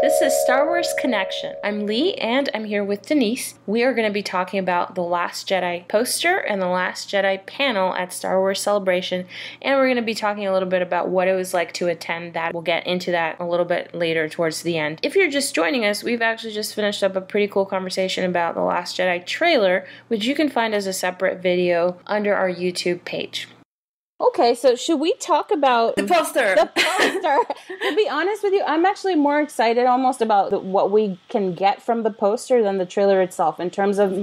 This is Star Wars Connection. I'm Lee, and I'm here with Denise. We are going to be talking about the Last Jedi poster and the Last Jedi panel at Star Wars Celebration, and we're going to be talking a little bit about what it was like to attend that. We'll get into that a little bit later towards the end. If you're just joining us, we've actually just finished up a pretty cool conversation about the Last Jedi trailer, which you can find as a separate video under our YouTube page. Okay, so should we talk about the poster? The poster. To be honest with you, I'm actually more excited almost about what we can get from the poster than the trailer itself in terms of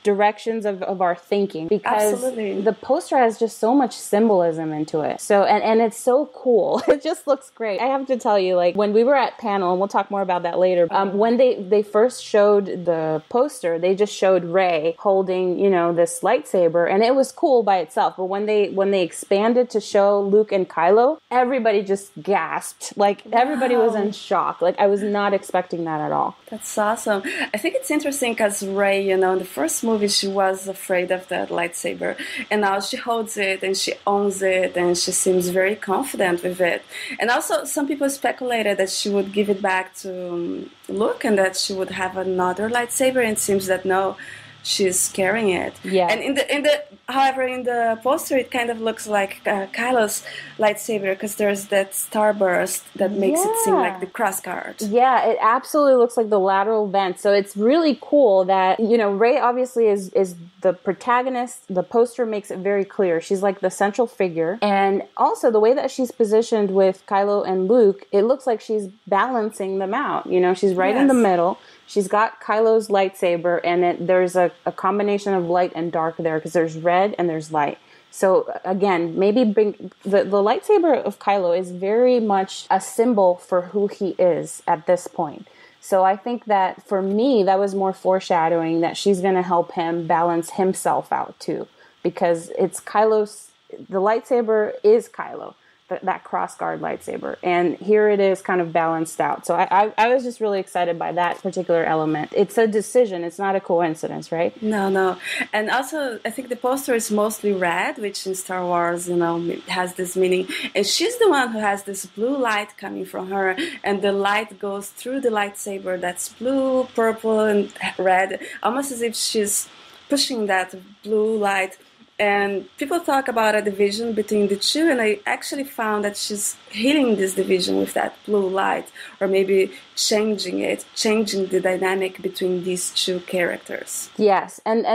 directions of our thinking, because Absolutely. The poster has just so much symbolism into it. So and it's so cool. It just looks great. I have to tell you, like when we were at panel, and we'll talk more about that later, when they first showed the poster, they just showed Rey holding, this lightsaber, and it was cool by itself. But when they expanded to show Luke and Kylo, everybody just gasped. Like everybody was in shock. Like I was not expecting that at all. That's awesome. I think it's interesting because Rey, in the first movie, she was afraid of that lightsaber, and now she holds it and she owns it, and she seems very confident with it. And also, some people speculated that she would give it back to Luke and that she would have another lightsaber. And it seems that no, she's carrying it. Yeah. And however, in the poster, it kind of looks like Kylo's lightsaber because there's that starburst that makes it seem like the crossguard. Yeah, it absolutely looks like the lateral vent. So it's really cool that, Rey obviously is the protagonist. The poster makes it very clear. She's like the central figure. And also the way that she's positioned with Kylo and Luke, it looks like she's balancing them out. She's right in the middle. She's got Kylo's lightsaber, and there's a combination of light and dark there because there's red and there's light. So again, maybe bring the lightsaber of Kylo is very much a symbol for who he is at this point. So I think that for me, that was more foreshadowing that she's going to help him balance himself out too, because it's the lightsaber is Kylo. That crossguard lightsaber, and here it is kind of balanced out. So I was just really excited by that particular element. It's a decision, it's not a coincidence, right? No. And also I think the poster is mostly red, which in Star Wars has this meaning, and she's the one who has this blue light coming from her, and the light goes through the lightsaber that's blue, purple and red, almost as if she's pushing that blue light. And people talk about a division between the two, and I actually found that she's healing this division with that blue light, or maybe changing the dynamic between these two characters. Yes, and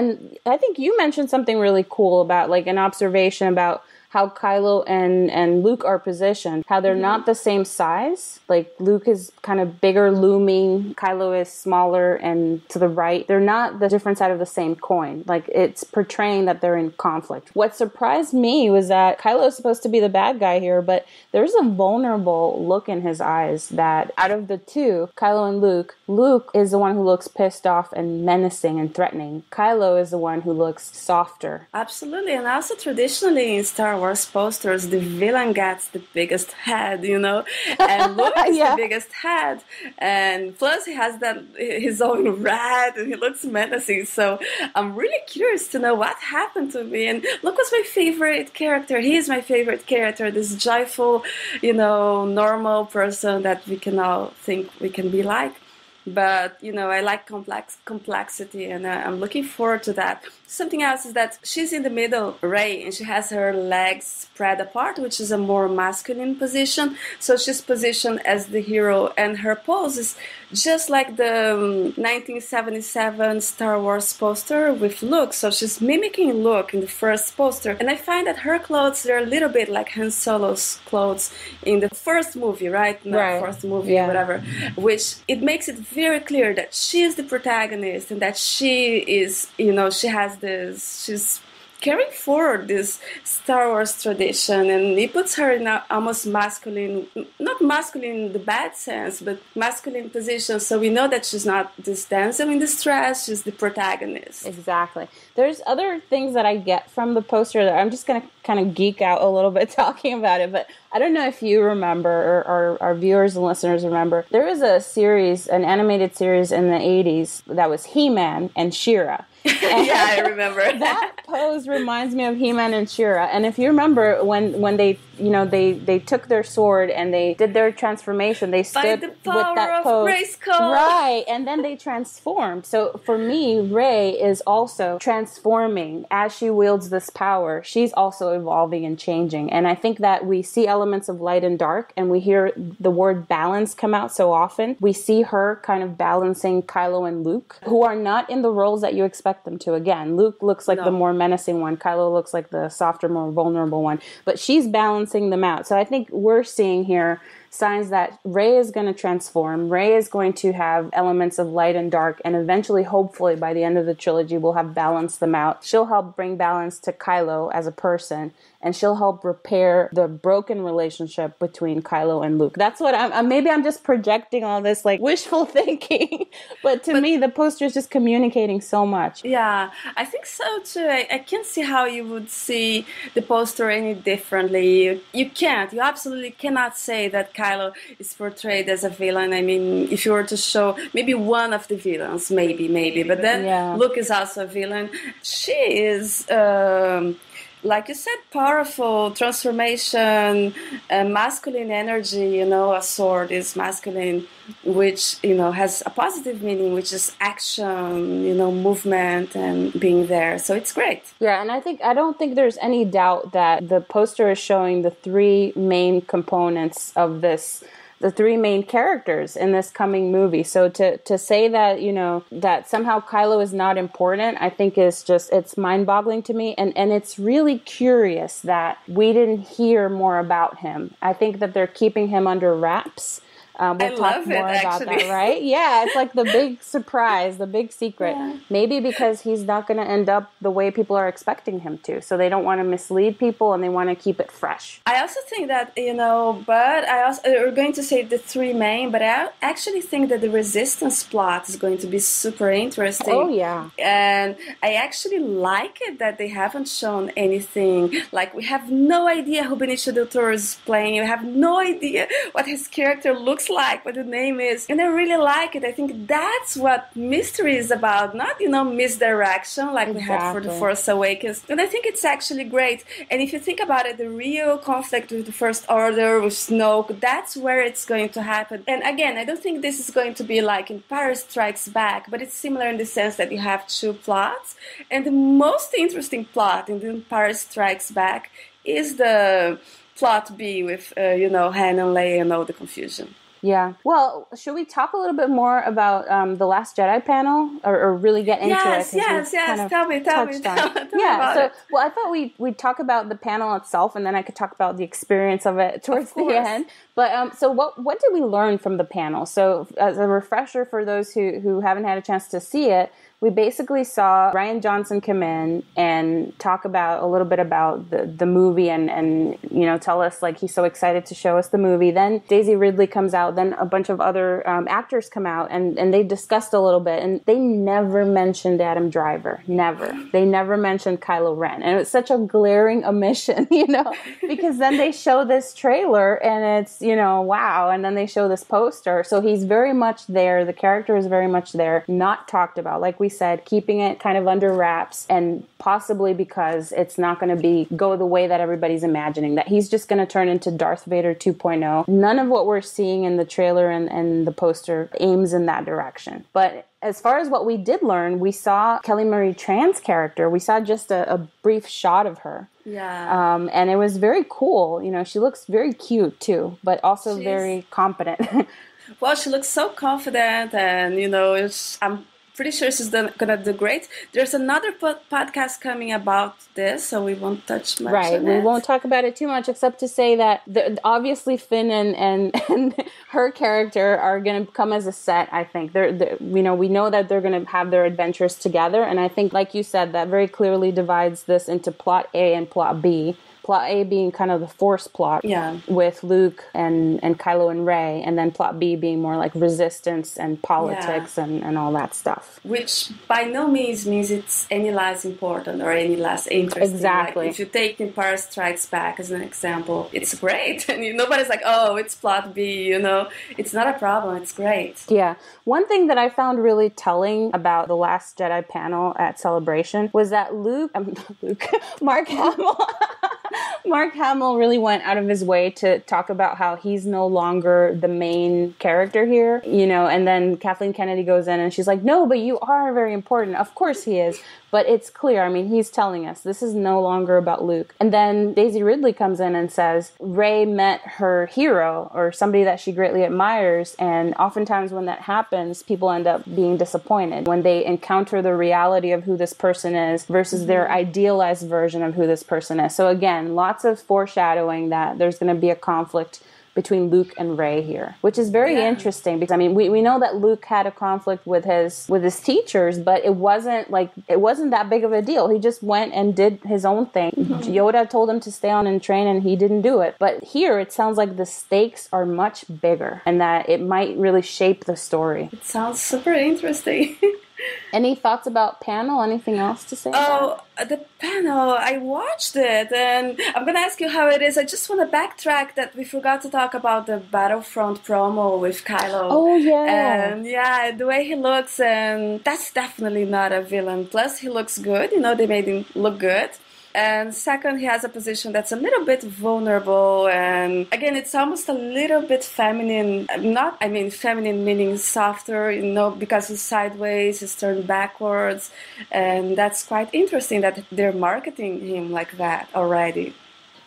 I think you mentioned something really cool about, like, an observation about how Kylo and Luke are positioned, how they're not the same size. Like Luke is kind of bigger, looming. Kylo is smaller and to the right. They're not the different side of the same coin. Like it's portraying that they're in conflict. What surprised me was that Kylo is supposed to be the bad guy here, but there's a vulnerable look in his eyes that out of the two, Kylo and Luke is the one who looks pissed off and menacing and threatening. Kylo is the one who looks softer. Absolutely. And also traditionally in Star Wars posters, the villain gets the biggest head, and Luke is the biggest head, and plus he has his own red, and he looks menacing. So I'm really curious to know what happened to me. And Luke was my favorite character. He's my favorite character. This joyful, normal person that we can all think we can be like. But, I like complexity, and I'm looking forward to that. Something else is that she's in the middle, Rey, and she has her legs spread apart, which is a more masculine position. So she's positioned as the hero, and her pose is just like the 1977 Star Wars poster with Luke. So she's mimicking Luke in the first poster. And I find that her clothes, they're a little bit like Han Solo's clothes in the first movie, right? First movie, whatever. Which it makes it very clear that she is the protagonist, and that she is, she has she's carrying forward this Star Wars tradition, and it puts her in a almost masculine, not masculine in the bad sense, but masculine position. So we know that she's not this damsel in distress, she's the protagonist. Exactly. There's other things that I get from the poster that I'm just going to kind of geek out a little bit talking about it, but I don't know if you remember, or our viewers and listeners remember, there was a series, an animated series in the 80s that was He-Man and She-Ra. Yeah, I remember. That pose reminds me of He-Man and She-Ra. And if you remember when they, they took their sword and they did their transformation, they stood with that pose. Right, and then they transformed. So for me, Rey is also transforming as she wields this power. She's also evolving and changing. And I think that we see elements of light and dark, and we hear the word balance come out so often. We see her kind of balancing Kylo and Luke, who are not in the roles that you expect them to. Again, Luke looks like the more menacing one. Kylo looks like the softer, more vulnerable one. But she's balancing them out. So I think we're seeing here signs that Rey is going to transform. Rey is going to have elements of light and dark, and eventually, hopefully, by the end of the trilogy, we'll have balanced them out. She'll help bring balance to Kylo as a person, and she'll help repair the broken relationship between Kylo and Luke. That's what maybe I'm just projecting all this like wishful thinking, but to me, the poster is just communicating so much. Yeah, I think so too. I can't see how you would see the poster any differently. You can't. You absolutely cannot say that Kylo is portrayed as a villain. I mean, if you were to show maybe one of the villains, maybe, but then Luke is also a villain. She is, like you said, powerful transformation, masculine energy. A sword is masculine, which has a positive meaning, which is action, movement and being there. So it's great. Yeah, and I don't think there's any doubt that the poster is showing the three main components of this, the three main characters in this coming movie. So to say that, that somehow Kylo is not important, I think is just, it's mind-boggling to me. And it's really curious that we didn't hear more about him. I think that they're keeping him under wraps. We'll talk more about that, right? Yeah, it's like the big surprise, the big secret. Yeah. Maybe because he's not going to end up the way people are expecting him to. So they don't want to mislead people and they want to keep it fresh. I also think that, but we're going to say the three main, but I actually think that the Resistance plot is going to be super interesting. Oh, yeah. And I actually like it that they haven't shown anything. Like, we have no idea who Benicio del Toro is playing. We have no idea what his character looks like, what the name is, and I really like it. I think that's what mystery is about, not misdirection like we had for The Force Awakens. And I think it's actually great. And if you think about it, the real conflict with the First Order, with Snoke, that's where it's going to happen. And again, I don't think this is going to be like Empire Strikes Back, but it's similar in the sense that you have two plots, and the most interesting plot in the Empire Strikes Back is the plot B with Han and Leia and all the confusion. Yeah. Well, should we talk a little bit more about the Last Jedi panel, or really get into it? Yes. Tell me about it. Well, I thought we'd talk about the panel itself, and then I could talk about the experience of it towards the end. But so what did we learn from the panel? So as a refresher for those who haven't had a chance to see it, we basically saw Rian Johnson come in and talk about a little bit about the movie and tell us like he's so excited to show us the movie. Then Daisy Ridley comes out. Then a bunch of other actors come out and they discussed a little bit. And they never mentioned Adam Driver. Never. They never mentioned Kylo Ren. And it was such a glaring omission, because then they show this trailer and it's, wow. And then they show this poster. So he's very much there. The character is very much there, not talked about. Like we said, keeping it kind of under wraps, and possibly because it's not going to go the way that everybody's imagining, that he's just going to turn into Darth Vader 2.0. None of what we're seeing in the trailer and the poster aims in that direction. But as far as what we did learn, we saw Kelly Marie Tran's character. We saw just a brief shot of her. Yeah. And it was very cool. She looks very cute too, but also very competent. Well, she looks so confident, and I'm pretty sure she's gonna do great. There's another podcast coming about this, so we won't touch much on it. We won't talk about it too much, except to say that obviously Finn and her character are going to come as a set. I think we know that they're going to have their adventures together, and I think, like you said, that very clearly divides this into plot A and plot B. Plot A being kind of the Force plot with Luke and Kylo and Rey, and then plot B being more like resistance and politics and all that stuff. Which by no means it's any less important or any less interesting. Exactly. Like, if you take Empire Strikes Back as an example, it's great. And nobody's like, oh, it's plot B, It's not a problem. It's great. Yeah. One thing that I found really telling about the Last Jedi panel at Celebration was that Mark Hamill really went out of his way to talk about how he's no longer the main character here, and then Kathleen Kennedy goes in and she's like, no, but you are very important. Of course he is. But it's clear. I mean, he's telling us this is no longer about Luke. And then Daisy Ridley comes in and says Rey met her hero or somebody that she greatly admires. And oftentimes when that happens, people end up being disappointed when they encounter the reality of who this person is versus their idealized version of who this person is. So again, lots of foreshadowing that there's going to be a conflict between Luke and Rey here, which is very interesting because, I mean, we know that Luke had a conflict with his teachers, but it wasn't that big of a deal. He just went and did his own thing. Yoda told him to stay on and train and he didn't do it. But here it sounds like the stakes are much bigger and that it might really shape the story. It sounds super interesting. Any thoughts about panel? Anything else to say? The panel, I watched it and I'm going to ask you how it is. I just want to backtrack that we forgot to talk about the Battlefront promo with Kylo. Oh, yeah. And the way he looks, and that's definitely not a villain. Plus, he looks good. They made him look good. And second, he has a position that's a little bit vulnerable. And again, it's almost a little bit feminine. Feminine meaning softer, because he's sideways, he's turned backwards. And that's quite interesting that they're marketing him like that already.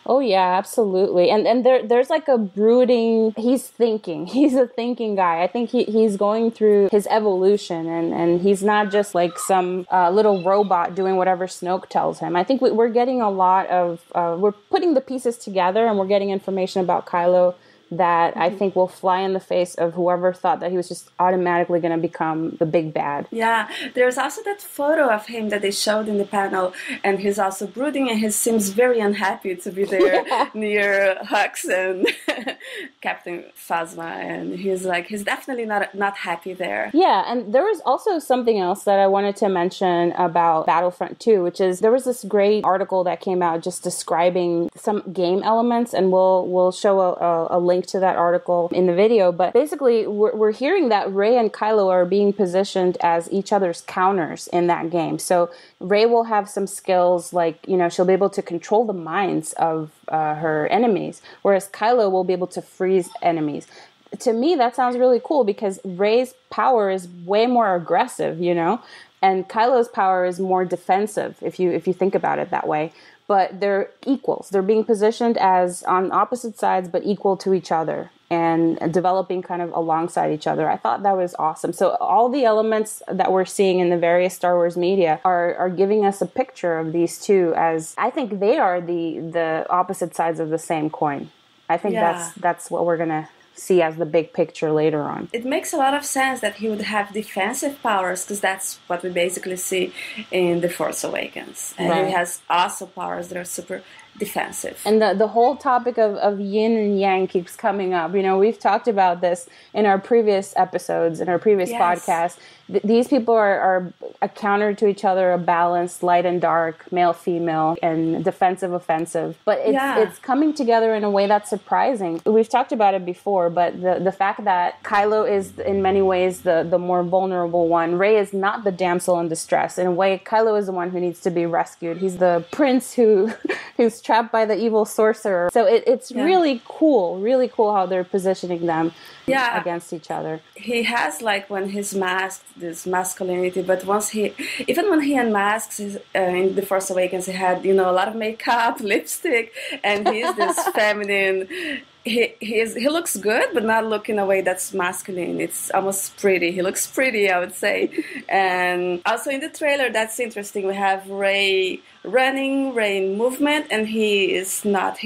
Oh yeah, absolutely. And there's like a brooding, he's a thinking guy. I think he's going through his evolution and he's not just like some little robot doing whatever Snoke tells him. I think we're getting a lot of, we're putting the pieces together and we're getting information about Kylo that I think will fly in the face of whoever thought that he was just automatically going to become the big bad. Yeah, there's also that photo of him that they showed in the panel, and he's also brooding, and he seems very unhappy to be there near Hux and Captain Phasma, and he's definitely not happy there. Yeah, and there was also something else that I wanted to mention about Battlefront 2, which is there was this great article that came out just describing some game elements, and we'll show a link to that article in the video, but basically we're hearing that Rey and Kylo are being positioned as each other's counters in that game. So Rey will have some skills like, she'll be able to control the minds of her enemies, whereas Kylo will be able to freeze enemies. To me, that sounds really cool because Rey's power is way more aggressive, and Kylo's power is more defensive if you think about it that way. But they're equals. They're being positioned as on opposite sides, but equal to each other and developing kind of alongside each other. I thought that was awesome. So all the elements that we're seeing in the various Star Wars media are giving us a picture of these two as I think they are the opposite sides of the same coin. I think that's what we're going to see as the big picture later on. It makes a lot of sense that he would have defensive powers because that's what we basically see in The Force Awakens. And he has also powers that are super defensive. And the whole topic of yin and yang keeps coming up. We've talked about this in our previous episodes, in our previous podcasts. These people are a counter to each other, a balanced light and dark, male, female, and defensive, offensive. But it's coming together in a way that's surprising. We've talked about it before, but the fact that Kylo is in many ways the more vulnerable one. Rey is not the damsel in distress. In a way, Kylo is the one who needs to be rescued. He's the prince who's trapped by the evil sorcerer. So it's really cool how they're positioning them against each other. He has, like, when he's masked, this masculinity, but even when he unmasks in The Force Awakens, he had, a lot of makeup, lipstick, and he's this feminine. He looks good, but not look in a way that's masculine. It's almost pretty. He looks pretty, I would say. And also in the trailer, that's interesting. We have Rey running, Rey in movement, and he's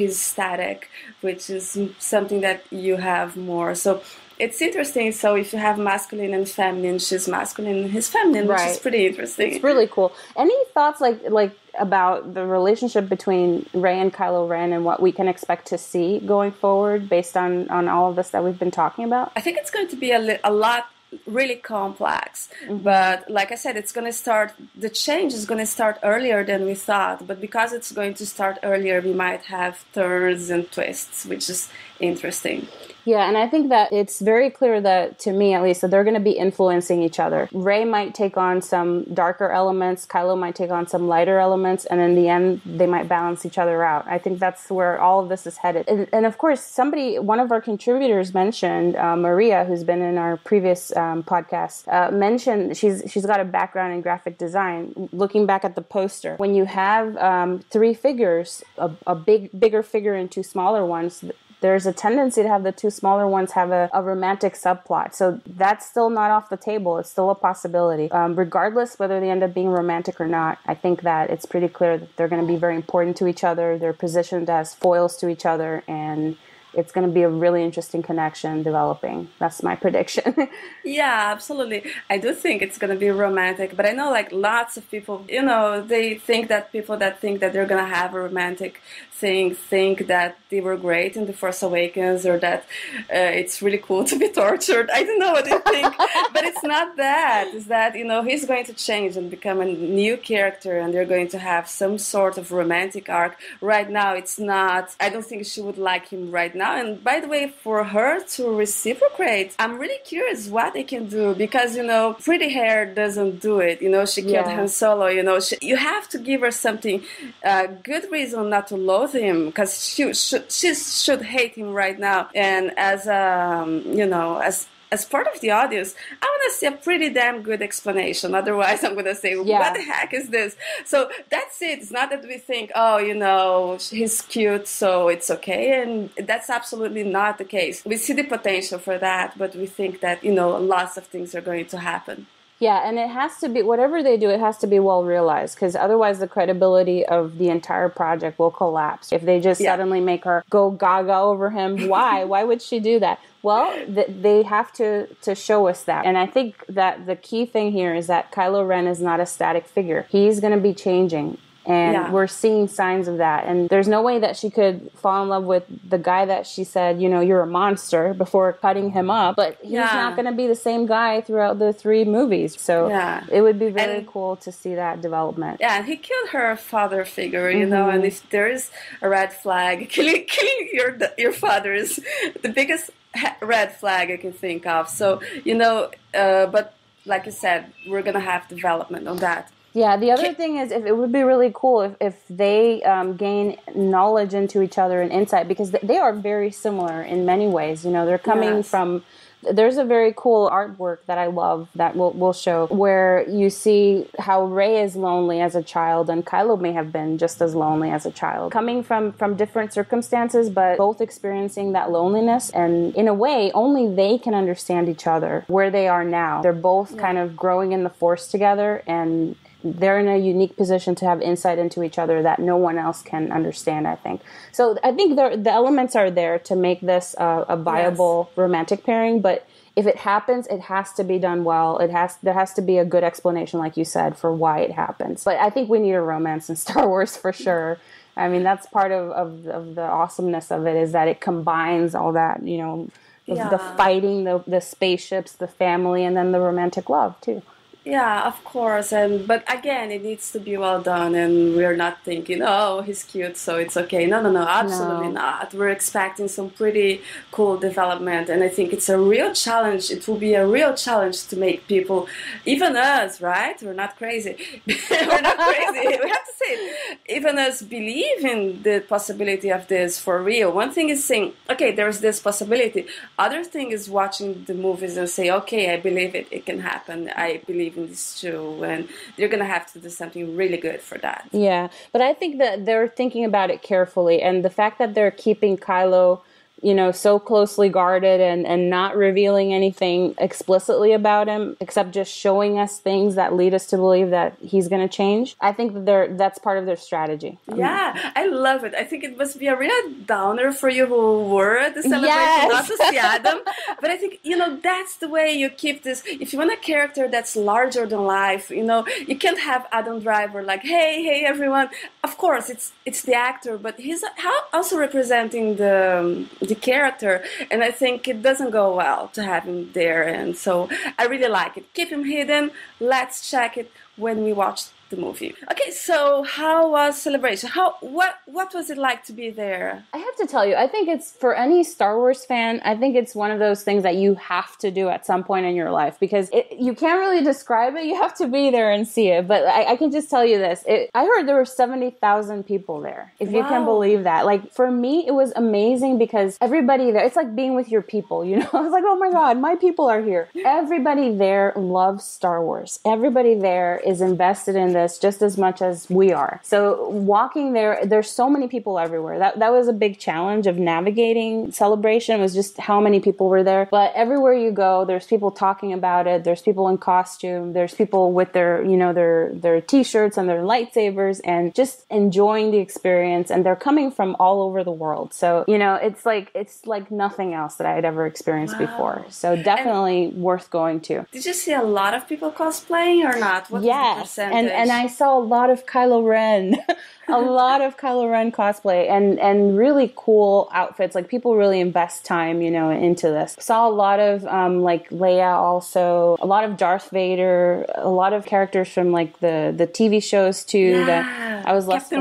static, which is something that you have more. So it's interesting. So if you have masculine and feminine, she's masculine and he's feminine, which is pretty interesting. It's really cool. Any thoughts, like about the relationship between Rey and Kylo Ren and what we can expect to see going forward based on all of this that we've been talking about? I think it's going to be a lot really complex, but like I said, the change is going to start earlier than we thought, but because it's going to start earlier, we might have turns and twists, which is interesting. Yeah, and I think that it's very clear that, to me at least, that they're going to be influencing each other. Rey might take on some darker elements, Kylo might take on some lighter elements, and in the end, they might balance each other out. I think that's where all of this is headed. And of course, one of our contributors mentioned, Maria, who's been in our previous podcast, mentioned she's got a background in graphic design. Looking back at the poster, when you have three figures, a bigger figure and two smaller ones, there's a tendency to have the two smaller ones have a romantic subplot. So that's still not off the table. It's still a possibility. Regardless whether they end up being romantic or not, I think that it's pretty clear that they're going to be very important to each other. They're positioned as foils to each other, and it's going to be a really interesting connection developing. That's my prediction. Yeah, absolutely. I do think it's going to be romantic, but I know like lots of people, they think that people that think that they're going to have a romantic thing think that they were great in The Force Awakens, or that it's really cool to be tortured. I don't know what they think, but it's not that. It's that, he's going to change and become a new character, and they're going to have some sort of romantic arc. Right now, it's not. I don't think she would like him right now. And by the way, for her to reciprocate, I'm really curious what they can do, because, pretty hair doesn't do it. She killed Han Solo, you have to give her something, good reason not to loathe him, because she should hate him right now. And as part of the audience, I want to see a pretty damn good explanation. Otherwise, I'm going to say, what the heck is this? So that's it. It's not that we think, he's cute, so it's okay. And that's absolutely not the case. We see the potential for that, but we think that, lots of things are going to happen. Yeah, and it has to be, whatever they do, it has to be well realized, because otherwise the credibility of the entire project will collapse. If they just suddenly make her go gaga over him, why? Why would she do that? Well, they have to show us that. And I think that the key thing here is that Kylo Ren is not a static figure. He's going to be changing. And we're seeing signs of that. And there's no way that she could fall in love with the guy that she said, you're a monster, before cutting him up. But he's not going to be the same guy throughout the 3 movies. So it would be very cool to see that development. Yeah, and he killed her father figure, and if there is a red flag, killing your father is the biggest red flag I can think of. So, but like I said, we're going to have development on that. Yeah, the other thing is, if it would be really cool if they gain knowledge into each other and insight, because they are very similar in many ways. They're coming from. There's a very cool artwork that I love that we'll show, where you see how Rey is lonely as a child, and Kylo may have been just as lonely as a child, coming from different circumstances, but both experiencing that loneliness. And in a way, only they can understand each other where they are now. They're both kind of growing in the Force together, and they're in a unique position to have insight into each other that no one else can understand, I think. So I think the elements are there to make this a viable romantic pairing, but if it happens, it has to be done well. There has to be a good explanation, like you said, for why it happens. But I think we need a romance in Star Wars for sure. I mean, that's part of the awesomeness of it, is that it combines all that, the fighting, the spaceships, the family, and then the romantic love too. Yeah, of course, but again, it needs to be well done, and we're not thinking, he's cute, so it's okay. No, absolutely not. We're expecting some pretty cool development, and I think it's a real challenge. It will be a real challenge to make people, even us, right? We're not crazy. We're not crazy. We have to say it. Even us believe in the possibility of this for real. One thing is saying, okay, there's this possibility. Other thing is watching the movies and say, okay, I believe it. It can happen. I believe in this too, and they're gonna have to do something really good for that. Yeah, but I think that they're thinking about it carefully, and the fact that they're keeping Kylo so closely guarded and not revealing anything explicitly about him, except just showing us things that lead us to believe that he's going to change. I think that's part of their strategy. Yeah, I love it. I think it must be a real downer for you who were at the celebration, not to see Adam. But I think, that's the way you keep this. If you want a character that's larger than life, you can't have Adam Driver like, hey, everyone. Of course, it's the actor, but he's also representing the character. And I think it doesn't go well to have him there. And so I really like it. Keep him hidden. Let's check it when we watch the movie. Okay, so how was Celebration? What was it like to be there? I have to tell you, I think it's, for any Star Wars fan, I think it's one of those things that you have to do at some point in your life, because you can't really describe it. You have to be there and see it. But I can just tell you this. I heard there were 70,000 people there, if you can believe that. Like, for me, it was amazing because everybody there, it's like being with your people, I was like, oh my God, my people are here. Everybody there loves Star Wars. Everybody there is invested in this just as much as we are. So walking there's so many people everywhere. That was a big challenge of navigating Celebration, was just how many people were there. But everywhere you go, there's people talking about it. There's people in costume. There's people with their their t-shirts and their lightsabers and just enjoying the experience. And they're coming from all over the world. So, it's like nothing else that I had ever experienced before. So definitely worth going to. Did you see a lot of people cosplaying or not? What was the percentage? And I saw a lot of Kylo Ren, a lot of Kylo Ren cosplay and really cool outfits. Like, people really invest time, into this. Saw a lot of like Leia, also a lot of Darth Vader, a lot of characters from like the TV shows too that I was less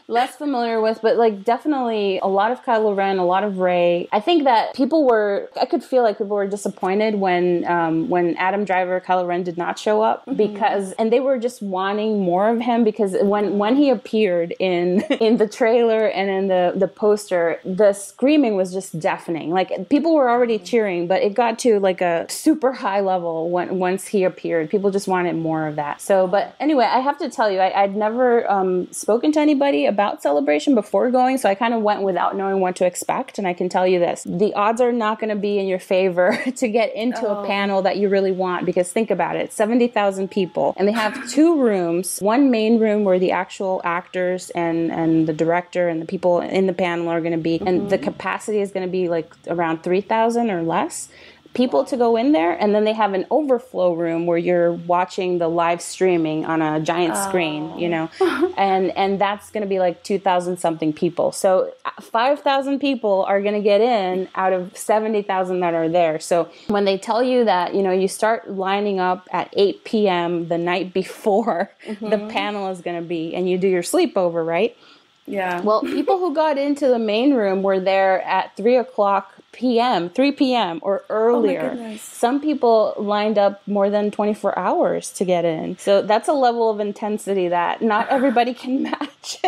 less familiar with, but like definitely a lot of Kylo Ren, a lot of Rey. I think that I could feel like people were disappointed when Adam Driver, Kylo Ren, did not show up, because, and they were just wanting more of him, because when he appeared in the trailer and in the poster, the screaming was just deafening. Like, people were already cheering, but it got to like a super high level once he appeared. People just wanted more of that. So, but anyway, I have to tell you, I'd never spoken to anybody about Celebration before going, so I kind of went without knowing what to expect. And I can tell you this, the odds are not going to be in your favor to get into a panel that you really want, because think about it, 70,000 people, and they have two rooms, one main room where the actual actors and the director and the people in the panel are going to be, and the capacity is going to be like around 3,000 or less people to go in there. And then they have an overflow room where you're watching the live streaming on a giant screen, and that's going to be like 2,000 something people. So 5,000 people are going to get in out of 70,000 that are there. So when they tell you that, you start lining up at 8 p.m. the night before the panel is going to be, and you do your sleepover, right? Yeah. Well, people who got into the main room were there at 3 p.m. or earlier. Oh, some people lined up more than 24 hours to get in. So that's a level of intensity that not everybody can match.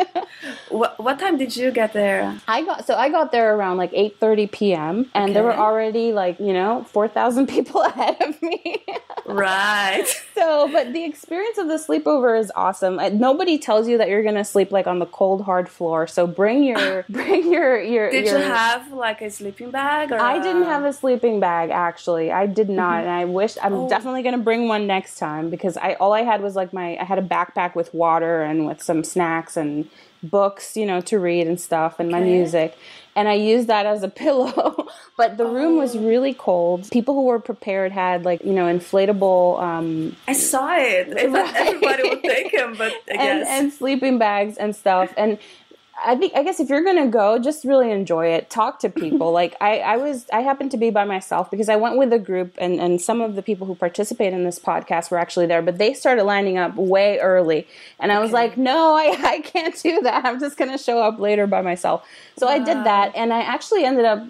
What time did you get there? I got there around like 8:30 p.m. and there were already 4,000 people ahead of me. Right. So, but the experience of the sleepover is awesome. Nobody tells you that you're going to sleep like on the cold hard floor. So bring your Did you have like a sleeping bag? Or I didn't have a sleeping bag, actually. I did not, and I wish I'm definitely going to bring one next time, because all I had was like I had a backpack with water and with some snacks and books, to read and stuff, and my music. And I used that as a pillow. But the room was really cold. People who were prepared had inflatable... I saw it. I thought everybody would take them, but I guess... And sleeping bags and stuff. And I guess if you're going to go, just really enjoy it. Talk to people. Like I happened to be by myself because I went with a group, and some of the people who participate in this podcast were actually there, but they started lining up way early. And I was like, no, I can't do that. I'm just going to show up later by myself. So I did that, and I actually ended up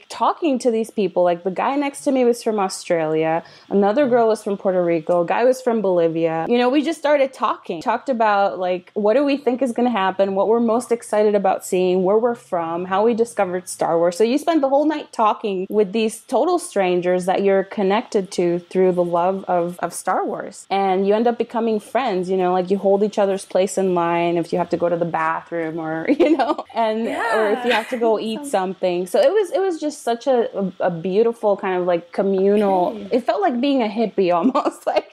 talking to these people. Like, the guy next to me was from Australia, another girl was from Puerto Rico, a guy was from Bolivia. We just started talked about what do we think is going to happen, what we're most excited excited about seeing, where we're from, how we discovered Star Wars. So you spend the whole night talking with these total strangers that you're connected to through the love of Star Wars. And you end up becoming friends, you know, like you hold each other's place in line if you have to go to the bathroom or, you know, and or if you have to go eat something. So it was just such a beautiful kind of like communal, it felt like being a hippie almost. Like,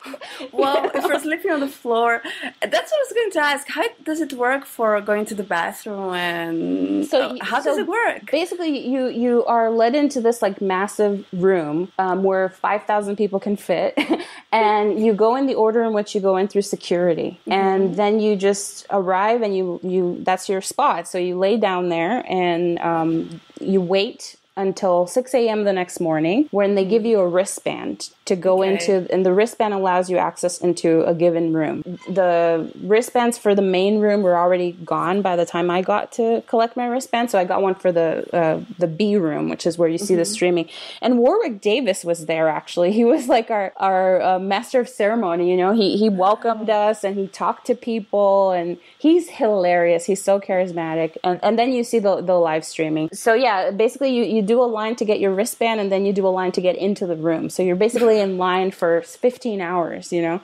well, if you're sleeping on the floor, that's what I was going to ask. How does it work for going to the bathroom, and how does it work? Basically, you are led into this like massive room where 5,000 people can fit, and you go in the order in which you go in through security, and then you just arrive and you that's your spot. So you lay down there and you wait until 6 a.m. the next morning, when they give you a wristband to go into, and the wristband allows you access into a given room. The wristbands for the main room were already gone by the time I got to collect my wristband, so I got one for the B room, which is where you see the streaming. And Warwick Davis was there, actually. He was like our master of ceremony, you know. He welcomed us, and he talked to people, and he's hilarious. He's so charismatic. And then you see the live streaming. So yeah, basically you do a line to get your wristband, and then you do a line to get into the room. So you're basically in line for 15 hours, you know.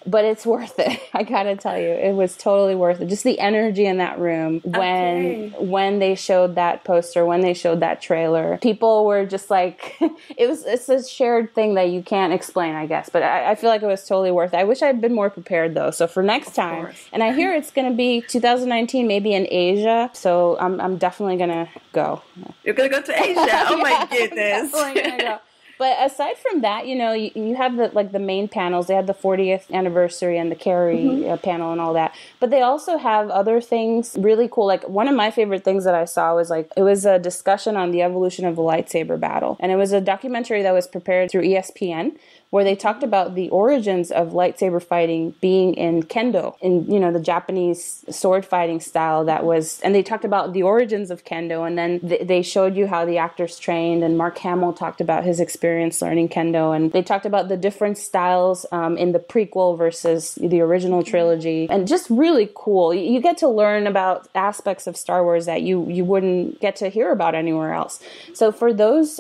But it's worth it. I gotta tell you, it was totally worth it. Just the energy in that room when they showed that poster, when they showed that trailer, people were just like, it's a shared thing that you can't explain, I guess. But I feel like it was totally worth it. I wish I'd been more prepared though. So for next time, and I hear it's gonna be 2019, maybe in Asia. So I'm definitely gonna go. You're gonna go to Asia? Oh my goodness! Definitely gonna go. But aside from that, you know, you have the main panels. They had the 40th anniversary and the Carrie panel and all that. But they also have other things really cool. Like one of my favorite things that I saw was like, it was a discussion on the evolution of the lightsaber battle. And it was a documentary that was prepared through ESPN, where they talked about the origins of lightsaber fighting being in kendo, in, you know, the Japanese sword fighting style that was, and they talked about the origins of kendo, and then they showed you how the actors trained, and Mark Hamill talked about his experience learning kendo, and they talked about the different styles in the prequel versus the original trilogy, and just really cool. You get to learn about aspects of Star Wars that you wouldn't get to hear about anywhere else. So for those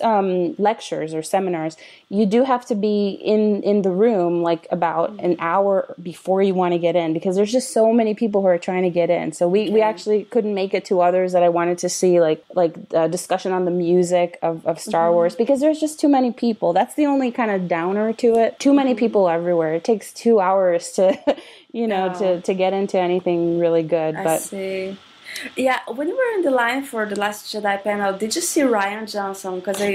lectures or seminars, you do have to be in the room like about an hour before you want to get in, because there's just so many people who are trying to get in. So we actually couldn't make it to others that I wanted to see, like a discussion on the music of Star Wars, because there's just too many people. That's the only kind of downer to it. Too many people everywhere. It takes 2 hours to, you know, to get into anything really good. I see. Yeah, when you were in the line for the Last Jedi panel, did you see Rian Johnson? Because I heard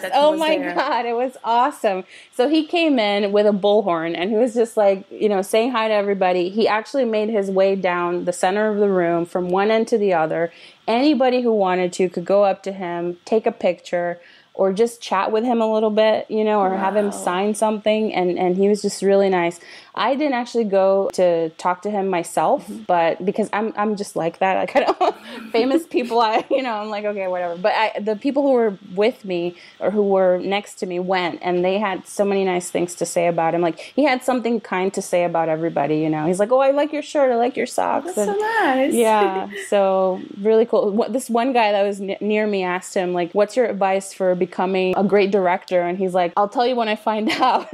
that he was there. God, it was awesome. So he came in with a bullhorn, and he was just like, you know, saying hi to everybody. He actually made his way down the center of the room from one end to the other. Anybody who wanted to could go up to him, take a picture, or just chat with him a little bit, you know, or have him sign something, and he was just really nice. I didn't actually go to talk to him myself, but because I'm just like that. I kind of famous people, I'm like, okay, whatever. But the people who were with me or who were next to me went, and they had so many nice things to say about him. Like he had something kind to say about everybody, you know. He's like, oh, I like your shirt, I like your socks. That's so nice. Yeah, so really cool. This one guy that was near me asked him, like, what's your advice for becoming a great director? And he's like, I'll tell you when I find out.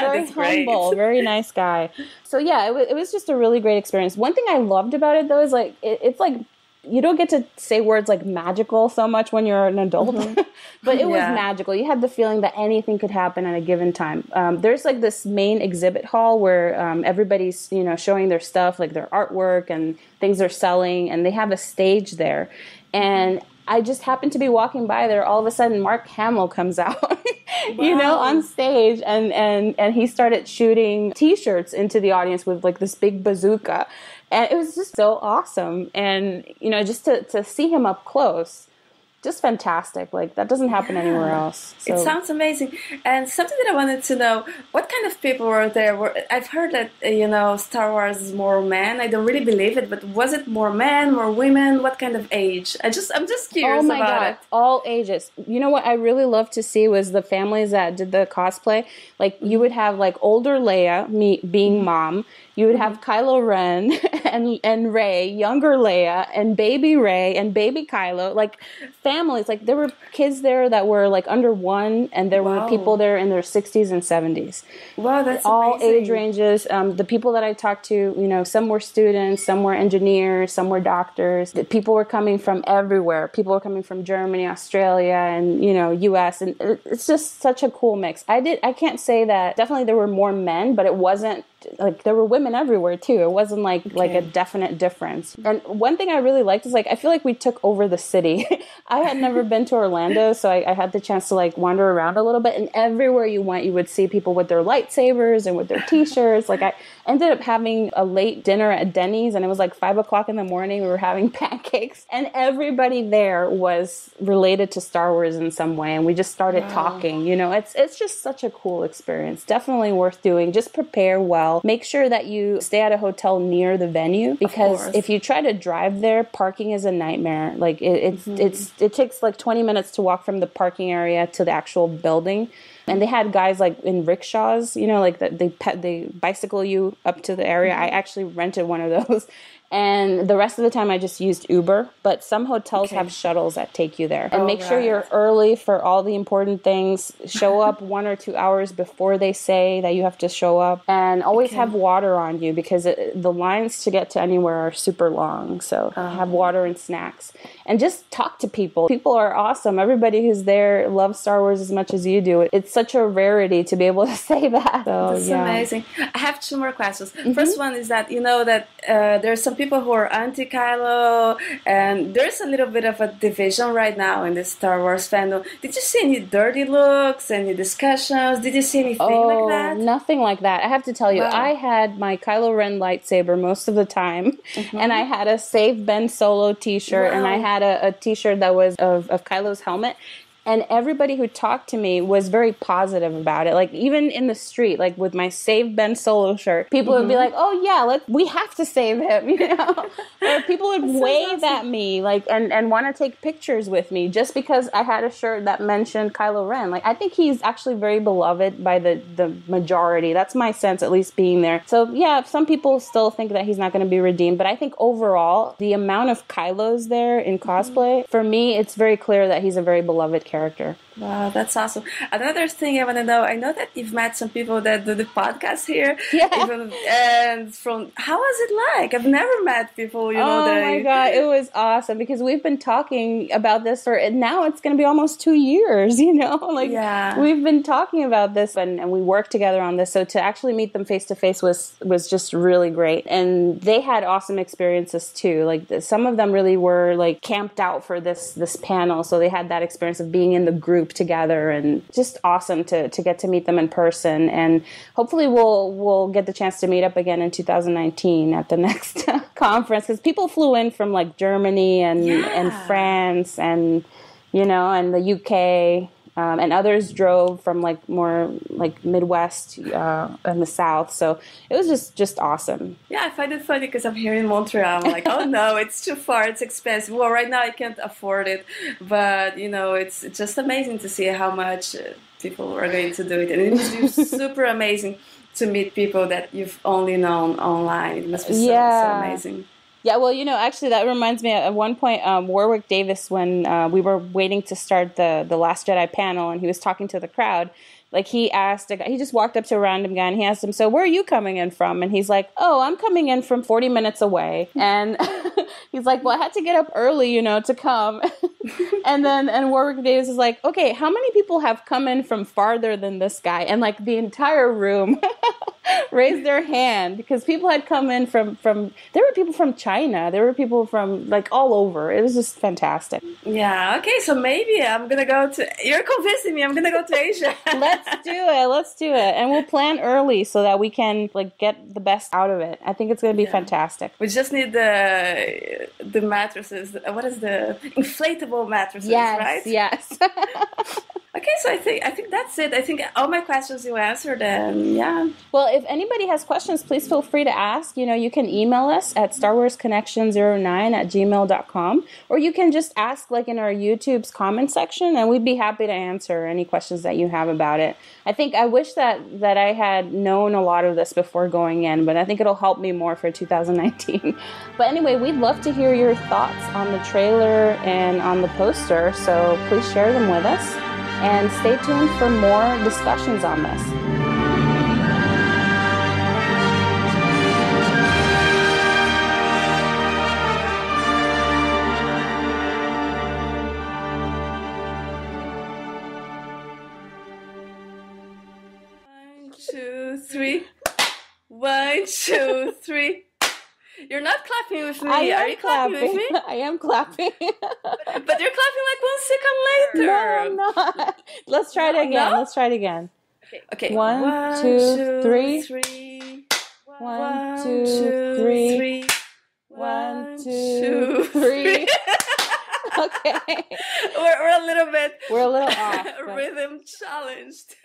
Very humble, very nice guy. So yeah, it was just a really great experience. One thing I loved about it though is like it's like you don't get to say words like magical so much when you're an adult, but it was magical. You had the feeling that anything could happen at a given time. There's like this main exhibit hall where everybody's, you know, showing their stuff, like their artwork and things they're selling, and they have a stage there. And I just happened to be walking by there. All of a sudden, Mark Hamill comes out, you know, on stage, and he started shooting T-shirts into the audience with like this big bazooka, and it was just so awesome. And you know, just to see him up close, just fantastic. Like that doesn't happen anywhere else. So. It sounds amazing. And something that I wanted to know: what kind of people were there? I've heard that you know, Star Wars is more men. I don't really believe it, but was it more men, more women? What kind of age? I'm just curious about it. All ages. You know what I really loved to see was the families that did the cosplay. Like you would have like older Leia, me being mom. you would have Kylo Ren and Rey, younger Leia, and baby Rey and baby Kylo, like families. Like there were kids there that were like under 1, and there were people there in their 60s and 70s. Wow, that's all amazing. Age ranges. The people that I talked to, you know, some were students, some were engineers, some were doctors. The people were coming from everywhere. People were coming from Germany, Australia, and, you know, US. And it's just such a cool mix. I can't say that. Definitely there were more men, but it wasn't like there were women everywhere too. It wasn't like a definite difference. And one thing I really liked is like I feel like we took over the city. I had never been to Orlando, so I had the chance to like wander around a little bit, and everywhere you went you would see people with their lightsabers and with their t-shirts. Like I ended up having a late dinner at Denny's, and it was like 5 o'clock in the morning. We were having pancakes, and everybody there was related to Star Wars in some way, and we just started talking. You know, it's just such a cool experience. Definitely worth doing. Just prepare well. Make sure that you stay at a hotel near the venue, because if you try to drive there, parking is a nightmare. Like it takes like 20 minutes to walk from the parking area to the actual building. And they had guys like in rickshaws, you know, like they bicycle you up to the area. I actually rented one of those. And the rest of the time I just used Uber. But some hotels have shuttles that take you there. And make sure you're early for all the important things. Show up 1 or 2 hours before they say that you have to show up. And always have water on you, because the lines to get to anywhere are super long. So have water and snacks. And just talk to people. People are awesome. Everybody who's there loves Star Wars as much as you do. It's such a rarity to be able to say that. So, that's amazing. I have 2 more questions. First one is that, you know, that there's some people who are anti-Kylo, and there's a little bit of a division right now in the Star Wars fandom. Did you see any dirty looks, any discussions? Did you see anything like that? Nothing like that. I have to tell you, I had my Kylo Ren lightsaber most of the time, and I had a Save Ben Solo t-shirt, and I had a t-shirt that was of Kylo's helmet. And everybody who talked to me was very positive about it. Like, even in the street, like with my Save Ben Solo shirt, people would be like, oh yeah, we have to save him, you know? Or people would wave at me, like, and want to take pictures with me just because I had a shirt that mentioned Kylo Ren. Like, I think he's actually very beloved by the majority. That's my sense, at least being there. So yeah, some people still think that he's not going to be redeemed, but I think overall, the amount of Kylos there in cosplay, for me, it's very clear that he's a very beloved character. Wow, that's awesome. Another thing I want to know, I know that you've met some people that do the podcast here. Yeah. And how was it like? I've never met people, you know. Oh my God, it was awesome, because we've been talking about this now it's going to be almost 2 years, you know. Like, we've been talking about this and we worked together on this. So to actually meet them face to face was just really great. And they had awesome experiences too. Like, some of them really were like camped out for this panel. So they had that experience of being in the group together, and just awesome to get to meet them in person. And hopefully we'll get the chance to meet up again in 2019 at the next conference, because people flew in from like Germany and France and, you know, and the UK, and others drove from like more like Midwest and the South. So it was just awesome. Yeah, I find it funny because I'm here in Montreal. I'm like, oh no, it's too far, it's expensive. Well, right now I can't afford it, but you know, it's just amazing to see how much people are going to do it, and it must be super amazing to meet people that you've only known online. It must be so amazing. Yeah, well, you know, actually, that reminds me, at one point, Warwick Davis, when we were waiting to start the Last Jedi panel, and he was talking to the crowd, like, he just walked up to a random guy, and he asked him, so where are you coming in from? And he's like, oh, I'm coming in from 40 minutes away. And he's like, well, I had to get up early, you know, to come. and Warwick Davis is like, okay, how many people have come in from farther than this guy? And, like, the entire room raised their hand, because people had come in from there were people from China, there were people from like all over. It was just fantastic. Yeah, okay, so maybe I'm gonna go to, you're convincing me, I'm gonna go to Asia. Let's do it, and we'll plan early so that we can like get the best out of it. I think it's gonna be fantastic. We just need the mattresses, what is the inflatable mattresses, right? Yes. Okay, so I think that's it. I think all my questions you answered, and yeah. Well, if anybody has questions, please feel free to ask. You can email us at starwarsconnection09@gmail.com, or you can just ask like in our YouTube's comment section, and we'd be happy to answer any questions that you have about it. I wish that I had known a lot of this before going in, but I think it'll help me more for 2019. But anyway, we'd love to hear your thoughts on the trailer and on the poster, so please share them with us. And stay tuned for more discussions on this. One, two, three. 1, 2, 3. You're not clapping with me. Are you clapping with me? I am clapping. But you're clapping like 1 second later. No, I'm not. Let's try it again. No? Let's try it again. Okay. 1, 2, 3. 1, 2, 3. 1, 2, 3. Okay. We're a little bit off. Rhythm challenged.